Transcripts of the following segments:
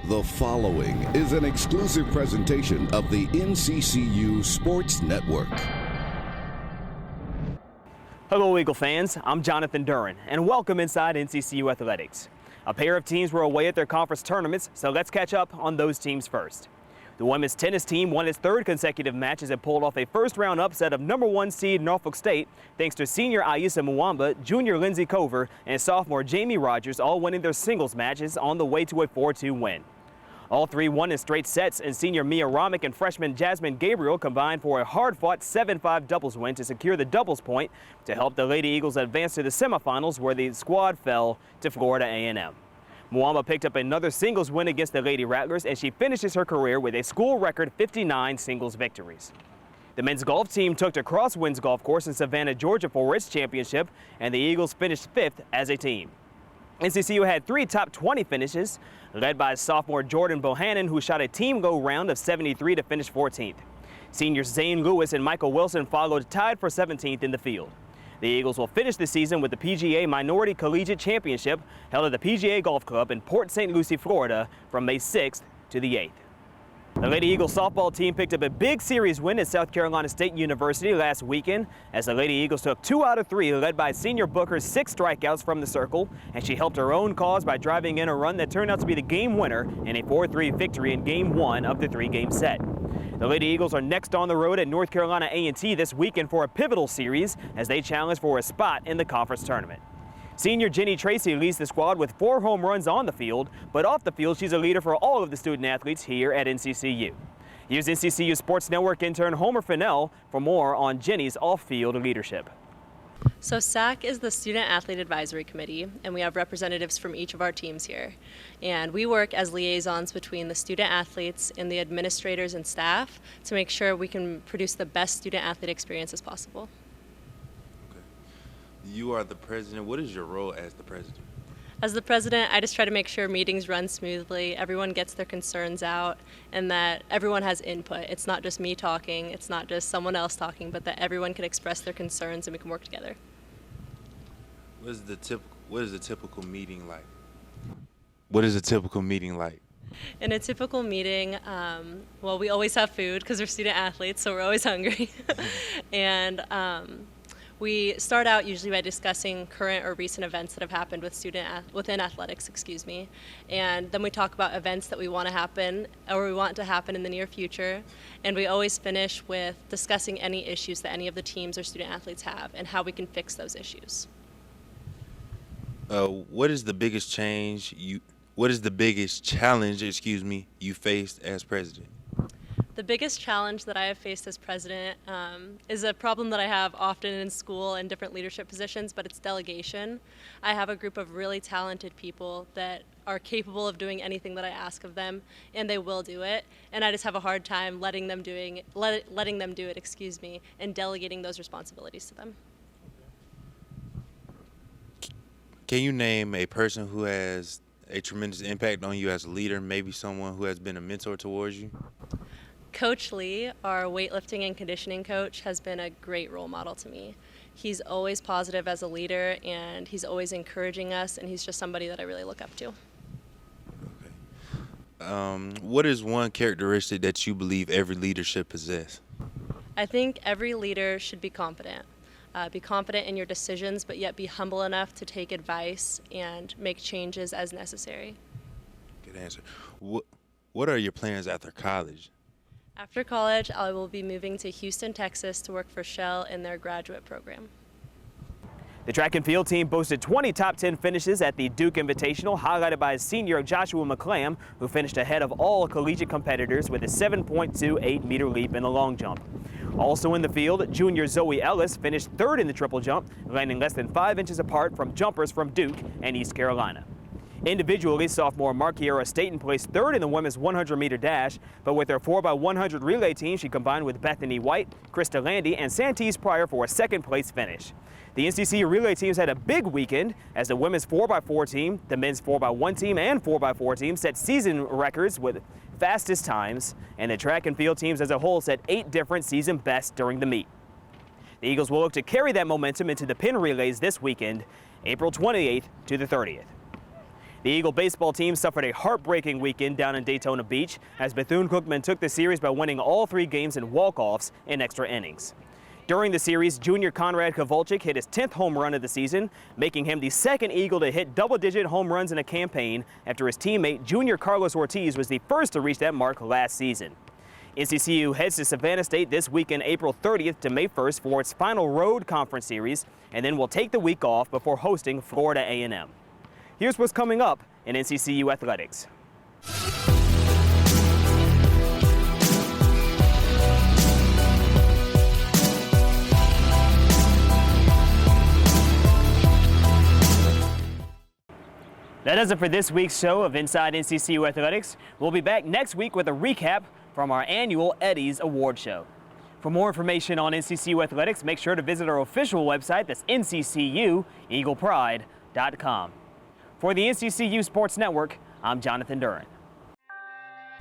The following is an exclusive presentation of the NCCU Sports Network. Hello, Eagle fans. I'm Jonathan Duran, and welcome inside NCCU Athletics. A pair of teams were away at their conference tournaments, so let's catch up on those teams first. The women's tennis team won its third consecutive match as it pulled off a first-round upset of #1 seed Norfolk State, thanks to senior Aisha Mwamba, junior Lindsay Cover, and sophomore Jamie Rogers all winning their singles matches on the way to a 4-2 win. All three won in straight sets, and senior Mia Romick and freshman Jasmine Gabriel combined for a hard-fought 7-5 doubles win to secure the doubles point to help the Lady Eagles advance to the semifinals, where the squad fell to Florida A&M. Mwamba picked up another singles win against the Lady Rattlers, and she finishes her career with a school record 59 singles victories. The men's golf team took to Crosswinds Golf Course in Savannah, Georgia for its championship, and the Eagles finished 5th as a team. NCCU had 3 top 20 finishes, led by sophomore Jordan Bohannon, who shot a team low round of 73 to finish 14th. Seniors Zane Lewis and Michael Wilson followed, tied for 17th in the field. The Eagles will finish the season with the PGA Minority Collegiate Championship held at the PGA Golf Club in Port St. Lucie, Florida from May 6th to the 8th. The Lady Eagles softball team picked up a big series win at South Carolina State University last weekend as the Lady Eagles took 2 out of 3, led by senior Booker's 6 strikeouts from the circle, and she helped her own cause by driving in a run that turned out to be the game winner in a 4-3 victory in Game 1 of the 3-game set. The Lady Eagles are next on the road at North Carolina A&T this weekend for a pivotal series as they challenge for a spot in the conference tournament. Senior Jenny Tracy leads the squad with 4 home runs on the field, but off the field she's a leader for all of the student athletes here at NCCU. Here's NCCU Sports Network intern Homer Fennell for more on Jenny's off-field leadership. So SAAC is the Student Athlete Advisory Committee, and we have representatives from each of our teams here. And we work as liaisons between the student athletes and the administrators and staff to make sure we can produce the best student athlete experience as possible. Okay. You are the president. What is your role as the president? As the president, I just try to make sure meetings run smoothly, everyone gets their concerns out, and that everyone has input. It's not just me talking, it's not just someone else talking, but that everyone can express their concerns and we can work together. What is the typical meeting like? What is a typical meeting like? In a typical meeting, well, we always have food because we're student athletes, so we're always hungry. And we start out usually by discussing current or recent events that have happened within athletics, and then we talk about events that we want to happen in the near future, and we always finish with discussing any issues that any of the teams or student athletes have and how we can fix those issues. What is the biggest challenge you faced as president? The biggest challenge that I have faced as president is a problem that I have often in school and different leadership positions, but it's delegation. I have a group of really talented people that are capable of doing anything that I ask of them, and they will do it. And I just have a hard time letting them do it, and delegating those responsibilities to them. Can you name a person who has a tremendous impact on you as a leader, maybe someone who has been a mentor towards you? Coach Lee, our weightlifting and conditioning coach, has been a great role model to me. He's always positive as a leader, and he's always encouraging us, and he's just somebody that I really look up to. Okay. What is one characteristic that you believe every leader should possess? I think every leader should be confident. Be confident in your decisions, but yet be humble enough to take advice and make changes as necessary. Good answer. What are your plans after college? After college, I will be moving to Houston, Texas to work for Shell in their graduate program. The track and field team boasted 20 top 10 finishes at the Duke Invitational, highlighted by senior Joshua McClam, who finished ahead of all collegiate competitors with a 7.28-meter leap in the long jump. Also in the field, junior Zoe Ellis finished 3rd in the triple jump, landing less than 5 inches apart from jumpers from Duke and East Carolina. Individually, sophomore Markiera Staten placed 3rd in the women's 100-meter dash, but with her 4x100 relay team, she combined with Bethany White, Krista Landy, and Santise Pryor for a 2nd-place finish. The NCCU relay teams had a big weekend as the women's 4x4 team, the men's 4x1 team, and 4x4 team set season records with fastest times, and the track and field teams as a whole set 8 different season bests during the meet. The Eagles will look to carry that momentum into the pin relays this weekend, April 28th to the 30th. The Eagle baseball team suffered a heartbreaking weekend down in Daytona Beach as Bethune-Cookman took the series by winning all 3 games in walk-offs in extra innings. During the series, junior Conrad Kowalczyk hit his 10th home run of the season, making him the second Eagle to hit double-digit home runs in a campaign after his teammate junior Carlos Ortiz was the first to reach that mark last season. NCCU heads to Savannah State this weekend, April 30th to May 1st for its final road conference series, and then will take the week off before hosting Florida A&M. Here's what's coming up in NCCU Athletics. That does it for this week's show of Inside NCCU Athletics. We'll be back next week with a recap from our annual Eddie's Award Show. For more information on NCCU Athletics, make sure to visit our official website. That's nccueaglepride.com. For the NCCU Sports Network, I'm Jonathan Duran.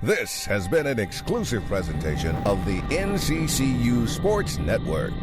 This has been an exclusive presentation of the NCCU Sports Network.